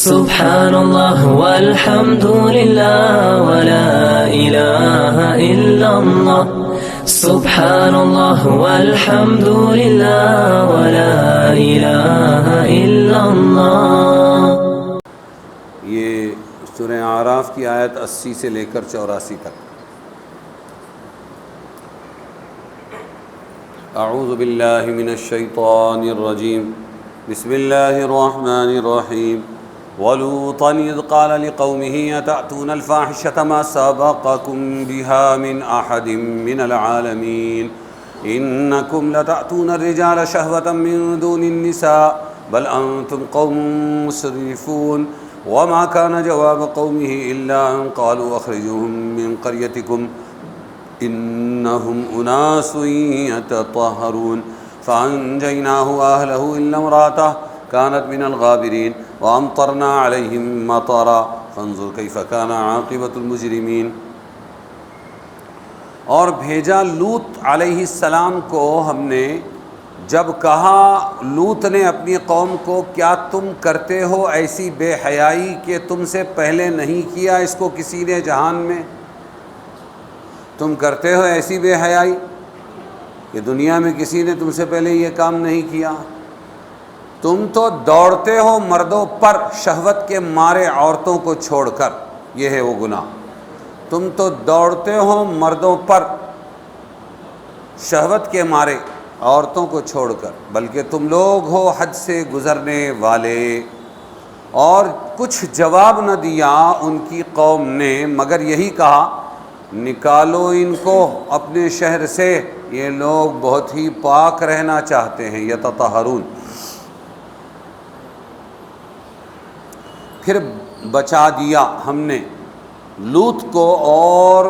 سبحان اللہ والحمد للہ ولا الہ الا اللہ سبحان اللہ والحمد للہ ولا الہ الا اللہ۔ یہ سورہ اعراف کی آیت 80 سے لے کر 84 تک۔ اعوذ باللہ من الشیطان الرجیم، بسم اللہ الرحمن الرحیم۔ وَلُوطًا إِذْ قَالَ لِقَوْمِهِ أَتَأْتُونَ الْفَاحِشَةَ مَا سَبَقَكُم بِهَا مِنْ أَحَدٍ مِّنَ الْعَالَمِينَ إِنَّكُمْ لَتَأْتُونَ الرِّجَالَ شَهْوَةً مِّن دُونِ النِّسَاءِ بَلْ أَنتُمْ قَوْمٌ مُّسْرِفُونَ وَمَا كَانَ جَوَابَ قَوْمِهِ إِلَّا أَن قَالُوا أَخْرِجُوهُم مِّن قَرْيَتِكُمْ إِنَّهُمْ أُنَاسٌ يَتَطَهَّرُونَ فَأَنجَيْنَاهُ وَأَهْلَهُ إِلَّا امْرَأَتَهُ كانت من الغابرین وامطرنا علیہم مطرا فانظر کیف کان عاقبۃ المجرمین۔ اور بھیجا لوط علیہ السلام کو ہم نے، جب کہا لوط نے اپنی قوم کو کیا تم کرتے ہو ایسی بے حیائی کہ تم سے پہلے نہیں کیا اس کو کسی نے جہان میں؟ تم کرتے ہو ایسی بے حیائی کہ دنیا میں کسی نے تم سے پہلے یہ کام نہیں کیا؟ تم تو دوڑتے ہو مردوں پر شہوت کے مارے عورتوں کو چھوڑ کر، یہ ہے وہ گناہ۔ تم تو دوڑتے ہو مردوں پر شہوت کے مارے عورتوں کو چھوڑ کر، بلکہ تم لوگ ہو حد سے گزرنے والے۔ اور کچھ جواب نہ دیا ان کی قوم نے مگر یہی کہا، نکالو ان کو اپنے شہر سے، یہ لوگ بہت ہی پاک رہنا چاہتے ہیں، یتطہرون۔ پھر بچا دیا ہم نے لوط کو اور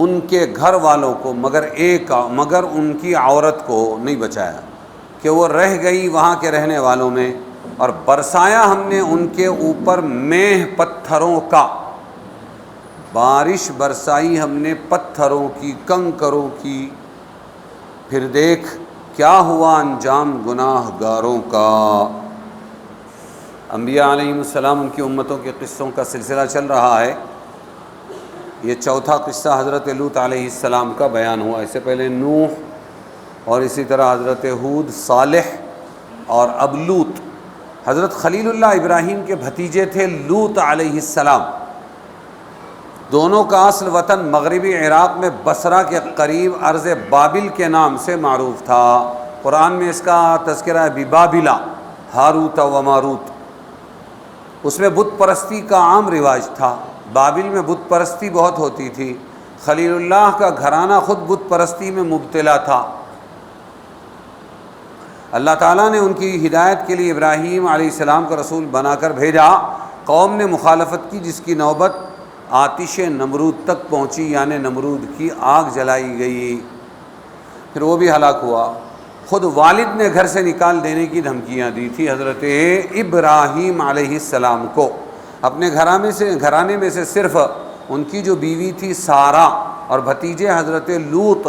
ان کے گھر والوں کو، مگر ان کی عورت کو نہیں بچایا کہ وہ رہ گئی وہاں کے رہنے والوں میں۔ اور برسایا ہم نے ان کے اوپر میہ پتھروں کا، بارش برسائی ہم نے پتھروں کی، کنکروں کی۔ پھر دیکھ کیا ہوا انجام گناہ گاروں کا۔ انبیاء علیہ السلام ان کی امتوں کے قصوں کا سلسلہ چل رہا ہے۔ یہ چوتھا قصہ حضرت لوط علیہ السلام کا بیان ہوا۔ اس سے پہلے نوح اور اسی طرح حضرت ہود، صالح اور اب لوط۔ حضرت خلیل اللہ ابراہیم کے بھتیجے تھے لوط علیہ السلام۔ دونوں کا اصل وطن مغربی عراق میں بصرہ کے قریب ارض بابل کے نام سے معروف تھا۔ قرآن میں اس کا تذکرہ ہے ببابلا، ہاروت و ماروت۔ اس میں بت پرستی کا عام رواج تھا، بابل میں بت پرستی بہت ہوتی تھی۔ خلیل اللہ کا گھرانہ خود بت پرستی میں مبتلا تھا۔ اللہ تعالیٰ نے ان کی ہدایت کے لیے ابراہیم علیہ السلام کا رسول بنا کر بھیجا۔ قوم نے مخالفت کی جس کی نوبت آتش نمرود تک پہنچی، یعنی نمرود کی آگ جلائی گئی، پھر وہ بھی ہلاک ہوا۔ خود والد نے گھر سے نکال دینے کی دھمکیاں دی تھی حضرت ابراہیم علیہ السلام کو۔ اپنے گھرانے میں سے صرف ان کی جو بیوی تھی سارہ اور بھتیجے حضرت لوط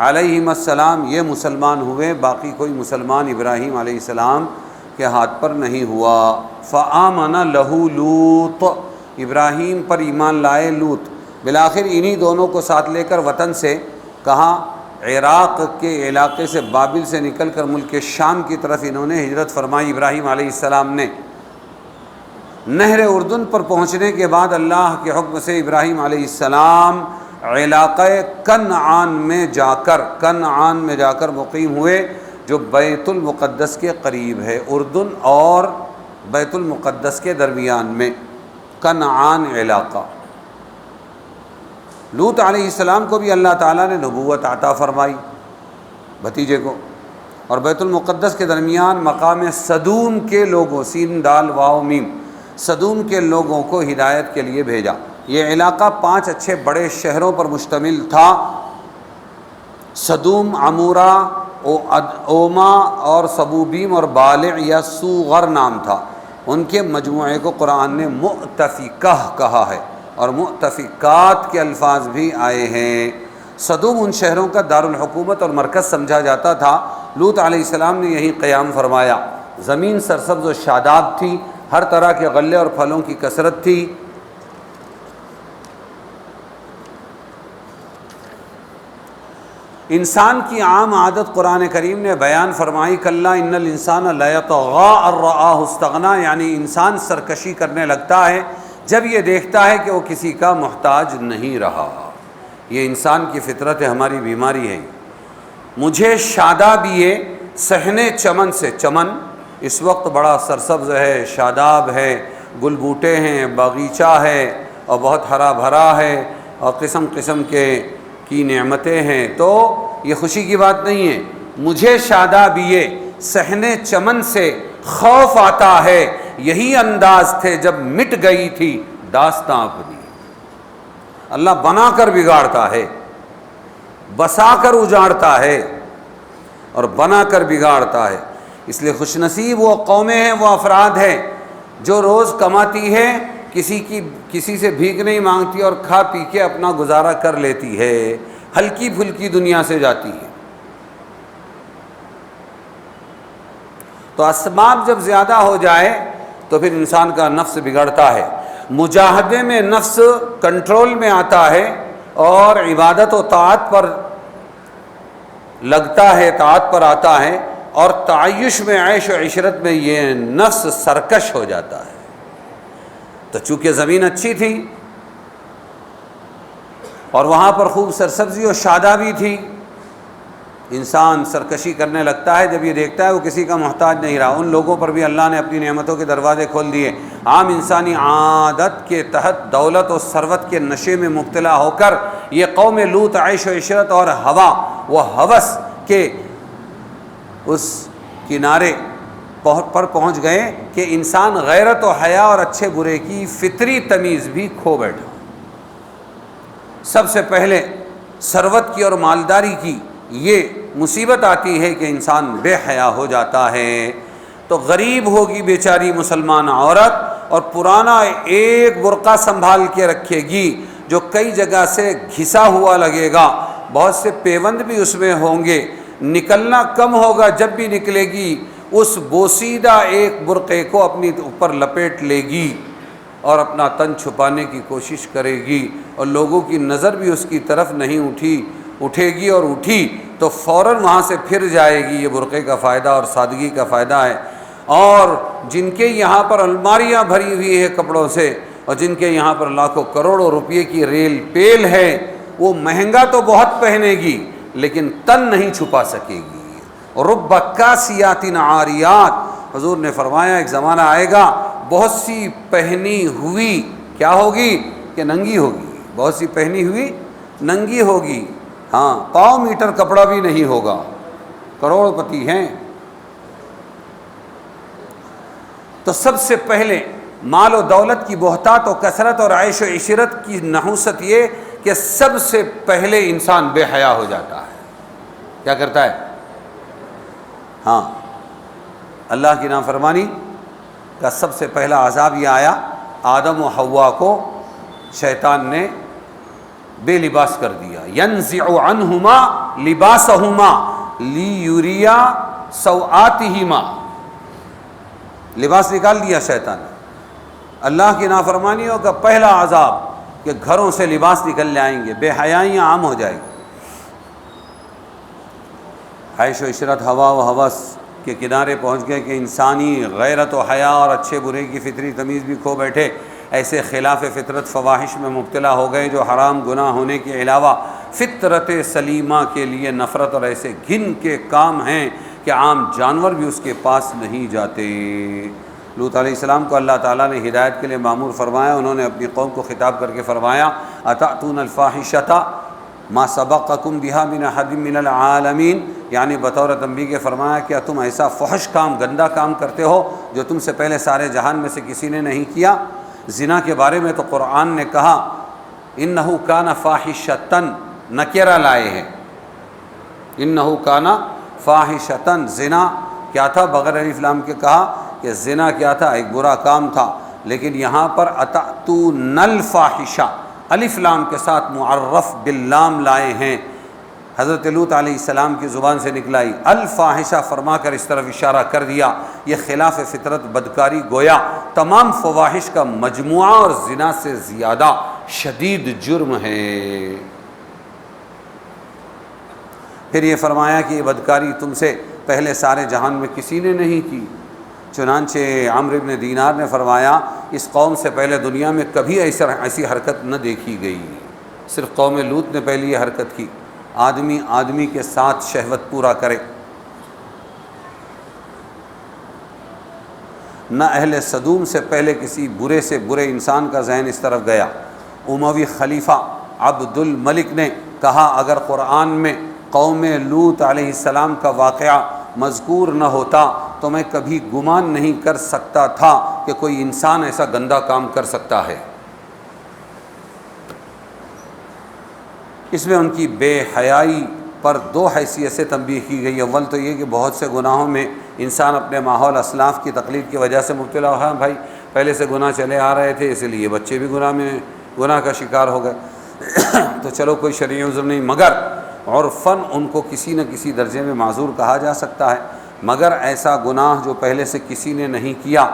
علیہ السلام یہ مسلمان ہوئے، باقی کوئی مسلمان ابراہیم علیہ السلام کے ہاتھ پر نہیں ہوا۔ فآمن لہ لوط، ابراہیم پر ایمان لائے لوط۔ بالآخر انہی دونوں کو ساتھ لے کر وطن سے، کہاں؟ عراق کے علاقے سے، بابل سے نکل کر ملک شام کی طرف انہوں نے ہجرت فرمائی ابراہیم علیہ السلام نے۔ نہر اردن پر پہنچنے کے بعد اللہ کے حکم سے ابراہیم علیہ السلام علاقہ کنعان میں جا کر مقیم ہوئے، جو بیت المقدس کے قریب ہے، اردن اور بیت المقدس کے درمیان میں کنعان علاقہ۔ لوط علیہ السلام کو بھی اللہ تعالیٰ نے نبوت عطا فرمائی، بھتیجے کو، اور بیت المقدس کے درمیان مقام صدوم کے لوگوں، سین دال واو میم، صدوم کے لوگوں کو ہدایت کے لیے بھیجا۔ یہ علاقہ 5 اچھے بڑے شہروں پر مشتمل تھا۔ صدوم، عمورہ، اوما اور سبوبیم اور بالع یا سوغر نام تھا۔ ان کے مجموعے کو قرآن نے مؤتفقہ کہا ہے، اور مؤتفقات کے الفاظ بھی آئے ہیں۔ صدوم ان شہروں کا دارالحکومت اور مرکز سمجھا جاتا تھا۔ لوط علیہ السلام نے یہیں قیام فرمایا۔ زمین سرسبز و شاداب تھی، ہر طرح کے غلے اور پھلوں کی کثرت تھی۔ انسان کی عام عادت قرآن کریم نے بیان فرمائی، کلا ان الانسان لیطغی ان رآہ استغنی، یعنی انسان سرکشی کرنے لگتا ہے جب یہ دیکھتا ہے کہ وہ کسی کا محتاج نہیں رہا۔ یہ انسان کی فطرت ہے، ہماری بیماری ہے۔ مجھے شادابیے صحن چمن سے، چمن اس وقت بڑا سرسبز ہے، شاداب ہے، گل بوٹے ہیں، باغیچہ ہے اور بہت ہرا بھرا ہے اور قسم قسم کی نعمتیں ہیں، تو یہ خوشی کی بات نہیں ہے۔ مجھے شادابیے صحن چمن سے خوف آتا ہے، یہی انداز تھے جب مٹ گئی تھی داستاں اپنی۔ اللہ بنا کر بگاڑتا ہے، بسا کر اجاڑتا ہے اور بنا کر بگاڑتا ہے۔ اس لیے خوش نصیب وہ قومیں ہیں، وہ افراد ہیں جو روز کماتی ہے، کسی سے بھیک نہیں مانگتی اور کھا پی کے اپنا گزارا کر لیتی ہے، ہلکی پھلکی دنیا سے جاتی ہے۔ تو اسباب جب زیادہ ہو جائے تو پھر انسان کا نفس بگڑتا ہے۔ مجاہدے میں نفس کنٹرول میں آتا ہے اور عبادت و طاعت پر لگتا ہے، طاعت پر آتا ہے، اور تعیش میں، عیش و عشرت میں یہ نفس سرکش ہو جاتا ہے۔ تو چونکہ زمین اچھی تھی اور وہاں پر خوب سرسبزی و شادابی تھی، انسان سرکشی کرنے لگتا ہے جب یہ دیکھتا ہے وہ کسی کا محتاج نہیں رہا۔ ان لوگوں پر بھی اللہ نے اپنی نعمتوں کے دروازے کھول دیے۔ عام انسانی عادت کے تحت دولت و ثروت کے نشے میں مبتلا ہو کر یہ قوم لوط عیش و عشرت اور ہوا و ہوس کے اس کنارے پر پہنچ گئے کہ انسان غیرت و حیا اور اچھے برے کی فطری تمیز بھی کھو بیٹھا۔ سب سے پہلے ثروت کی اور مالداری کی یہ مصیبت آتی ہے کہ انسان بے حیا ہو جاتا ہے۔ تو غریب ہوگی بیچاری مسلمان عورت اور پرانا ایک برقع سنبھال کے رکھے گی جو کئی جگہ سے گھسا ہوا لگے گا، بہت سے پیوند بھی اس میں ہوں گے، نکلنا کم ہوگا، جب بھی نکلے گی اس بوسیدہ ایک برقعے کو اپنی اوپر لپیٹ لے گی اور اپنا تن چھپانے کی کوشش کرے گی، اور لوگوں کی نظر بھی اس کی طرف نہیں اٹھے گی، اور اٹھی تو فوراً وہاں سے پھر جائے گی۔ یہ برقعے کا فائدہ اور سادگی کا فائدہ ہے۔ اور جن کے یہاں پر الماریاں بھری ہوئی ہے کپڑوں سے، اور جن کے یہاں پر لاکھوں کروڑوں روپے کی ریل پیل ہے، وہ مہنگا تو بہت پہنے گی لیکن تن نہیں چھپا سکے گی۔ رب کاسیات عاریات، حضور نے فرمایا ایک زمانہ آئے گا بہت سی پہنی ہوئی کیا ہوگی کہ ننگی ہوگی، بہت سی پہنی ہوئی ننگی ہوگی، ہاں، پاؤں میٹر کپڑا بھی نہیں ہوگا، کروڑ پتی ہیں۔ تو سب سے پہلے مال و دولت کی بہتات و کثرت اور عیش و عشرت کی نحوست یہ کہ سب سے پہلے انسان بے حیا ہو جاتا ہے۔ کیا کرتا ہے؟ ہاں، اللہ کی نافرمانی کا سب سے پہلا عذاب یہ آیا، آدم و حوا کو شیطان نے بے لباس کر دیا۔ ینزع عنہما لباسہما لیریا سوآتہما، لباس نکال دیا شیطان نے۔ اللہ کی نافرمانیوں کا پہلا عذاب کہ گھروں سے لباس نکل جائیں گے، بے حیائیاں عام ہو جائیں گی۔ عیش و عشرت، ہوا و ہوس کے کنارے پہنچ گئے کہ انسانی غیرت و حیا اور اچھے برے کی فطری تمیز بھی کھو بیٹھے، ایسے خلاف فطرت فواحش میں مبتلا ہو گئے جو حرام گناہ ہونے کے علاوہ فطرت سلیمہ کے لیے نفرت اور ایسے گھن کے کام ہیں کہ عام جانور بھی اس کے پاس نہیں جاتے۔ لوط علیہ السلام کو اللہ تعالیٰ نے ہدایت کے لیے مامور فرمایا، انہوں نے اپنی قوم کو خطاب کر کے فرمایا، اتأتون الفاحشۃ ما سبقکم بہا من احد من العالمین، یعنی بطور تنبیہ کے فرمایا کیا تم ایسا فحش کام، گندا کام کرتے ہو جو تم سے پہلے سارے جہان میں سے کسی نے نہیں کیا۔ زنا کے بارے میں تو قرآن نے کہا انہ کان فاحشۃ، نکرہ لائے ہیں، انہ کان فاحشۃ، زنا کیا تھا؟ بغیر الف لام کے کہا کہ زنا کیا تھا؟ ایک برا کام تھا، لیکن یہاں پر اتأتون الفاحشہ الف لام کے ساتھ معرف باللام لائے ہیں۔ حضرت لوط علیہ السلام کی زبان سے نکلائی الفاحشہ فرما کر اس طرف اشارہ کر دیا، یہ خلاف فطرت بدکاری گویا تمام فواحش کا مجموعہ اور زنا سے زیادہ شدید جرم ہے۔ پھر یہ فرمایا کہ یہ بدکاری تم سے پہلے سارے جہان میں کسی نے نہیں کی۔ چنانچہ عمرو بن دینار نے فرمایا اس قوم سے پہلے دنیا میں کبھی ایسی حرکت نہ دیکھی گئی، صرف قوم لوط نے پہلی یہ حرکت کی، آدمی آدمی کے ساتھ شہوت پورا کرے۔ نہ اہل صدوم سے پہلے کسی برے سے برے انسان کا ذہن اس طرف گیا۔ اموی خلیفہ عبد الملک نے کہا اگر قرآن میں قوم لوط علیہ السلام کا واقعہ مذکور نہ ہوتا تو میں کبھی گمان نہیں کر سکتا تھا کہ کوئی انسان ایسا گندا کام کر سکتا ہے۔ اس میں ان کی بے حیائی پر دو حیثیت سے تنبیہ کی گئی۔ اول تو یہ کہ بہت سے گناہوں میں انسان اپنے ماحول اسلاف کی تقلید کی وجہ سے مبتلا ہوا، بھائی پہلے سے گناہ چلے آ رہے تھے، اس لیے بچے بھی گناہ کا شکار ہو گئے تو چلو کوئی شرعی عذر نہیں، مگر عرفاً ان کو کسی نہ کسی درجے میں معذور کہا جا سکتا ہے، مگر ایسا گناہ جو پہلے سے کسی نے نہیں کیا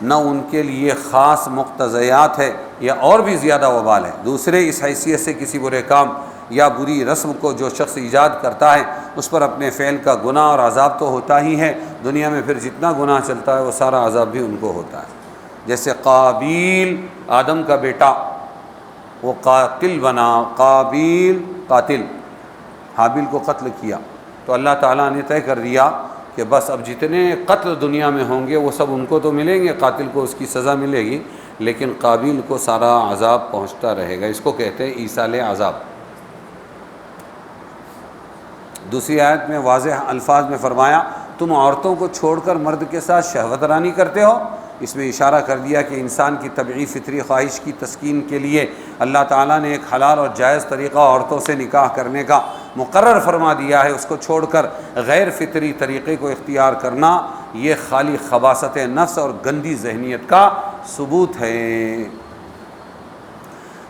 نہ ان کے لیے خاص مقتضیات ہے یا اور بھی زیادہ وبال ہے۔ دوسرے اس حیثیت سے کسی برے کام یا بری رسم کو جو شخص ایجاد کرتا ہے اس پر اپنے فعل کا گناہ اور عذاب تو ہوتا ہی ہے، دنیا میں پھر جتنا گناہ چلتا ہے وہ سارا عذاب بھی ان کو ہوتا ہے۔ جیسے قابیل آدم کا بیٹا وہ قاتل بنا، قابیل قاتل، حابیل کو قتل کیا، تو اللہ تعالیٰ نے طے کر دیا کہ بس اب جتنے قتل دنیا میں ہوں گے وہ سب ان کو تو ملیں گے، قاتل کو اس کی سزا ملے گی، لیکن قابیل کو سارا عذاب پہنچتا رہے گا۔ اس کو کہتے ہیں ایصال عذاب۔ دوسری آیت میں واضح الفاظ میں فرمایا تم عورتوں کو چھوڑ کر مرد کے ساتھ شہوت رانی کرتے ہو۔ اس میں اشارہ کر دیا کہ انسان کی طبعی فطری خواہش کی تسکین کے لیے اللہ تعالیٰ نے ایک حلال اور جائز طریقہ عورتوں سے نکاح کرنے کا مقرر فرما دیا ہے، اس کو چھوڑ کر غیر فطری طریقے کو اختیار کرنا یہ خالی خباثت نفس اور گندی ذہنیت کا ثبوت ہے۔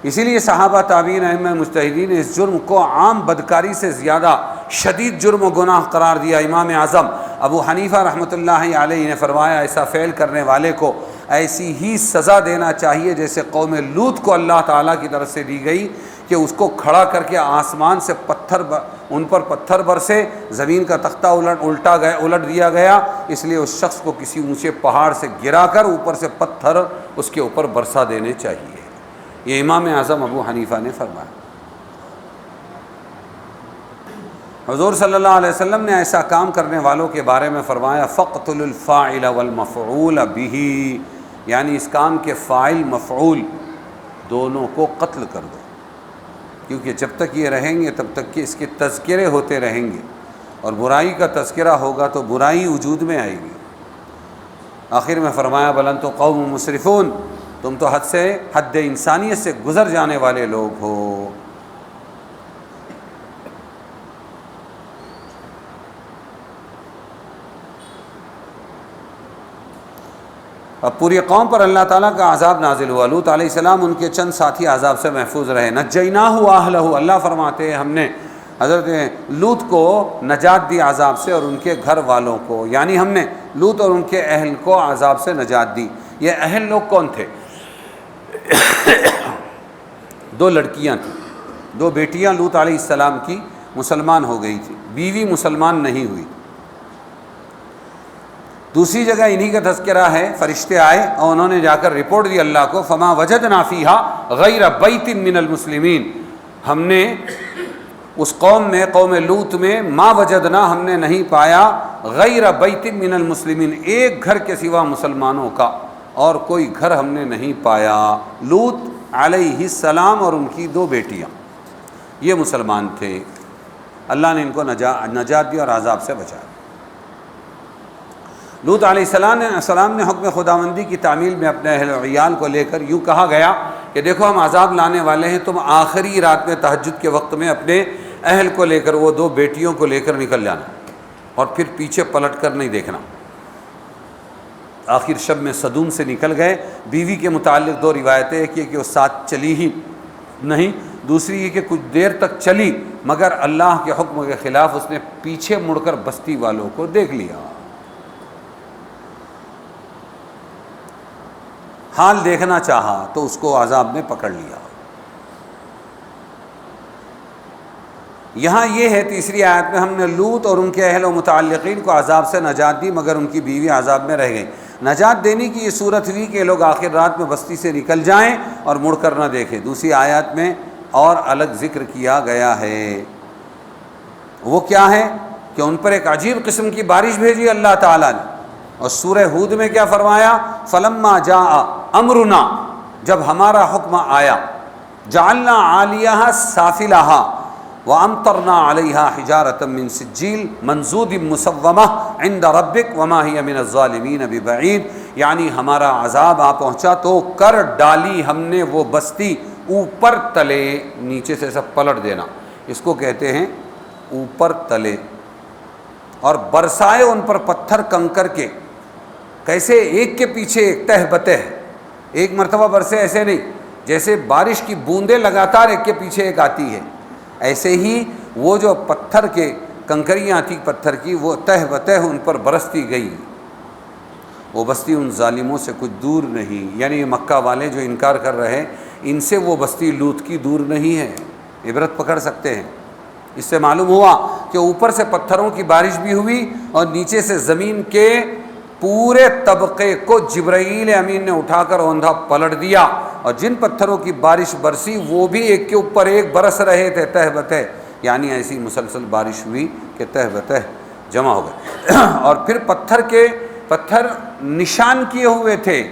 اسی لیے صحابہ تابعین ائمہ مجتہدین نے اس جرم کو عام بدکاری سے زیادہ شدید جرم و گناہ قرار دیا۔ امام اعظم ابو حنیفہ رحمۃ اللہ علیہ نے فرمایا ایسا فعل کرنے والے کو ایسی ہی سزا دینا چاہیے جیسے قوم لوط کو اللہ تعالیٰ کی طرف سے دی گئی کہ اس کو کھڑا کر کے آسمان سے ان پر پتھر برسے، زمین کا تختہ الٹ دیا گیا، اس لیے اس شخص کو کسی اونچے پہاڑ سے گرا کر اوپر سے پتھر اس کے اوپر برسا دینے چاہیے۔ یہ امام اعظم ابو حنیفہ نے فرمایا۔ حضور صلی اللہ علیہ وسلم نے ایسا کام کرنے والوں کے بارے میں فرمایا فَاقْتُلُوا الْفَاعِلَ وَالْمَفْعُولَ بِهِ، یعنی اس کام کے فاعل مفعول دونوں کو قتل کر دو، کیونکہ جب تک یہ رہیں گے تب تک کہ اس کے تذکرے ہوتے رہیں گے، اور برائی کا تذکرہ ہوگا تو برائی وجود میں آئے گی۔ آخر میں فرمایا بل انتم قوم مسرفون، تم تو حد انسانیت سے گزر جانے والے لوگ ہو۔ اب پوری قوم پر اللہ تعالیٰ کا عذاب نازل ہوا۔ لوط علیہ السلام ان کے چند ساتھی عذاب سے محفوظ رہے۔ نجیناہ واہلہ، اللہ فرماتے ہیں ہم نے حضرت لوط کو نجات دی عذاب سے اور ان کے گھر والوں کو، یعنی ہم نے لوط اور ان کے اہل کو عذاب سے نجات دی۔ یہ اہل لوگ کون تھے؟ دو لڑکیاں تھیں، دو بیٹیاں لوط علیہ السلام کی مسلمان ہو گئی تھی، بیوی مسلمان نہیں ہوئی۔ دوسری جگہ انہی کا تذکرہ ہے، فرشتے آئے اور انہوں نے جا کر رپورٹ دی اللہ کو، فما وجدنا فیہا غیر بیت من المسلمین، ہم نے اس قوم میں، قوم لوط میں، ما وجدنا، ہم نے نہیں پایا، غیر بیت من المسلمین، ایک گھر کے سوا مسلمانوں کا اور کوئی گھر ہم نے نہیں پایا۔ لوط علیہ السلام اور ان کی دو بیٹیاں یہ مسلمان تھے، اللہ نے ان کو نجات دی اور عذاب سے بچایا۔ لوط علیہ السلام نے حکم خداوندی کی تعمیل میں اپنے اہل و عیال کو لے کر یوں کہا گیا کہ دیکھو ہم عذاب لانے والے ہیں، تم آخری رات میں تہجد کے وقت میں اپنے اہل کو لے کر، وہ دو بیٹیوں کو لے کر نکل جانا اور پھر پیچھے پلٹ کر نہیں دیکھنا۔ آخر شب میں صدوم سے نکل گئے۔ بیوی کے متعلق دو روایتیں، ایک یہ کہ وہ ساتھ چلی ہی نہیں، دوسری یہ کہ کچھ دیر تک چلی مگر اللہ کے حکم کے خلاف اس نے پیچھے مڑ کر بستی والوں کو دیکھ لیا، حال دیکھنا چاہا تو اس کو عذاب نے پکڑ لیا۔ یہاں یہ ہے تیسری آیت میں ہم نے لوط اور ان کے اہل و متعلقین کو عذاب سے نجات دی، مگر ان کی بیوی عذاب میں رہ گئی۔ نجات دینے کی یہ صورت ہوئی کہ لوگ آخر رات میں بستی سے نکل جائیں اور مڑ کر نہ دیکھیں۔ دوسری آیات میں اور الگ ذکر کیا گیا ہے، وہ کیا ہے کہ ان پر ایک عجیب قسم کی بارش بھیجی اللہ تعالیٰ نے۔ اور سورہ ہود میں کیا فرمایا؟ فلما جاء امرنا، جب ہمارا حکم آیا، جعلنا عالیہا سافلہا وامطرنا علیہا حجارۃ من سجیل منضود مسومہ عند ربک وما ہی من الظالمین ببعید، یعنی ہمارا عذاب آ پہنچا تو کر ڈالی ہم نے وہ بستی اوپر تلے، نیچے سے سب پلٹ دینا، اس کو کہتے ہیں اوپر تلے، اور برسائے ان پر پتھر کنکر کے، کیسے ایک کے پیچھے ایک، تہ بتہ، ایک مرتبہ برسے ایسے نہیں، جیسے بارش کی بوندیں لگاتار ایک کے پیچھے ایک آتی ہے، ایسے ہی وہ جو پتھر کے کنکریاں تھی پتھر کی، وہ تہ بتہ ان پر برستی گئی۔ وہ بستی ان ظالموں سے کچھ دور نہیں، یعنی مکہ والے جو انکار کر رہے ہیں ان سے وہ بستی لوط کی دور نہیں ہے، عبرت پکڑ سکتے ہیں۔ اس سے معلوم ہوا کہ اوپر سے پتھروں کی بارش بھی ہوئی اور نیچے سے زمین کے پورے طبقے کو جبرائیل امین نے اٹھا کر اوندھا پلٹ دیا، اور جن پتھروں کی بارش برسی وہ بھی ایک کے اوپر ایک برس رہے تھے تہ بتہ، یعنی ایسی مسلسل بارش ہوئی کہ تہ بتہ جمع ہو گئے۔ اور پھر پتھر نشان کیے ہوئے تھے،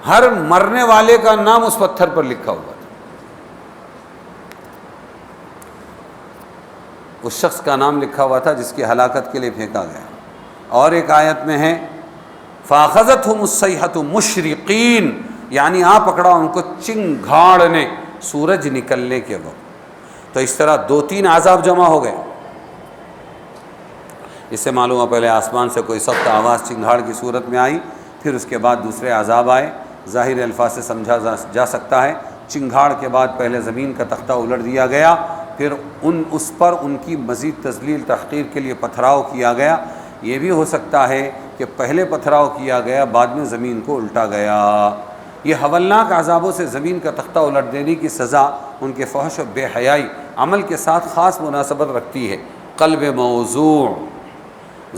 ہر مرنے والے کا نام اس پتھر پر لکھا ہوا تھا، اس شخص کا نام لکھا ہوا تھا جس کی ہلاکت کے لیے پھینکا گیا۔ اور ایک آیت میں ہے فَأَخَذَتْهُمُ الصَّيْحَةُ مُشْرِقِينَ، یعنی آ پکڑا ان کو چنگھاڑ نے سورج نکلنے کے وقت۔ تو اس طرح 2-3 عذاب جمع ہو گئے۔ اس سے معلوم ہے پہلے آسمان سے کوئی سخت آواز چنگھاڑ کی صورت میں آئی، پھر اس کے بعد دوسرے عذاب آئے، ظاہر الفاظ سے سمجھا جا سکتا ہے۔ چنگھاڑ کے بعد پہلے زمین کا تختہ الٹ دیا گیا، پھر اس پر ان کی مزید تذلیل تحقیر کے لیے پتھراؤ کیا گیا۔ یہ بھی ہو سکتا ہے کہ پہلے پتھراؤ کیا گیا، بعد میں زمین کو الٹا گیا۔ یہ ہولناک عذابوں سے زمین کا تختہ الٹ دینے کی سزا ان کے فحش و بے حیائی عمل کے ساتھ خاص مناسبت رکھتی ہے۔ قلب موضوع،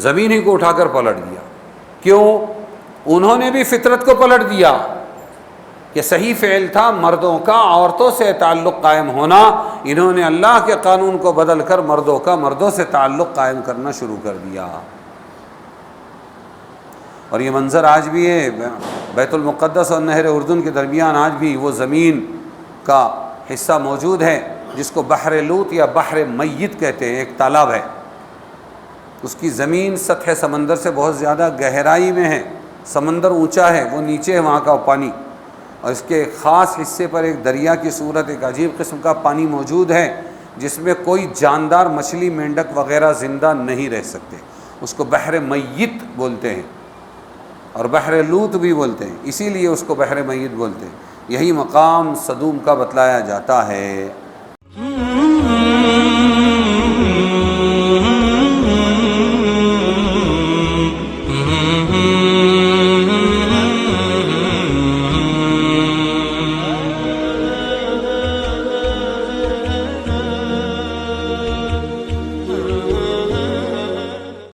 زمین ہی کو اٹھا کر پلٹ دیا۔ کیوں؟ انہوں نے بھی فطرت کو پلٹ دیا کہ صحیح فعل تھا مردوں کا عورتوں سے تعلق قائم ہونا، انہوں نے اللہ کے قانون کو بدل کر مردوں کا مردوں سے تعلق قائم کرنا شروع کر دیا۔ اور یہ منظر آج بھی ہے، بیت المقدس اور نہر اردن کے درمیان آج بھی وہ زمین کا حصہ موجود ہے جس کو بحر لوط یا بحر میت کہتے ہیں، ایک تالاب ہے، اس کی زمین سطح سمندر سے بہت زیادہ گہرائی میں ہے، سمندر اونچا ہے، وہ نیچے ہے وہاں کا پانی، اور اس کے خاص حصے پر ایک دریا کی صورت ایک عجیب قسم کا پانی موجود ہے جس میں کوئی جاندار مچھلی مینڈک وغیرہ زندہ نہیں رہ سکتے، اس کو بحر میت بولتے ہیں، اور بحر لوط بھی بولتے ہیں، اسی لیے اس کو بحر میت بولتے ہیں۔ یہی مقام صدوم کا بتلایا جاتا ہے۔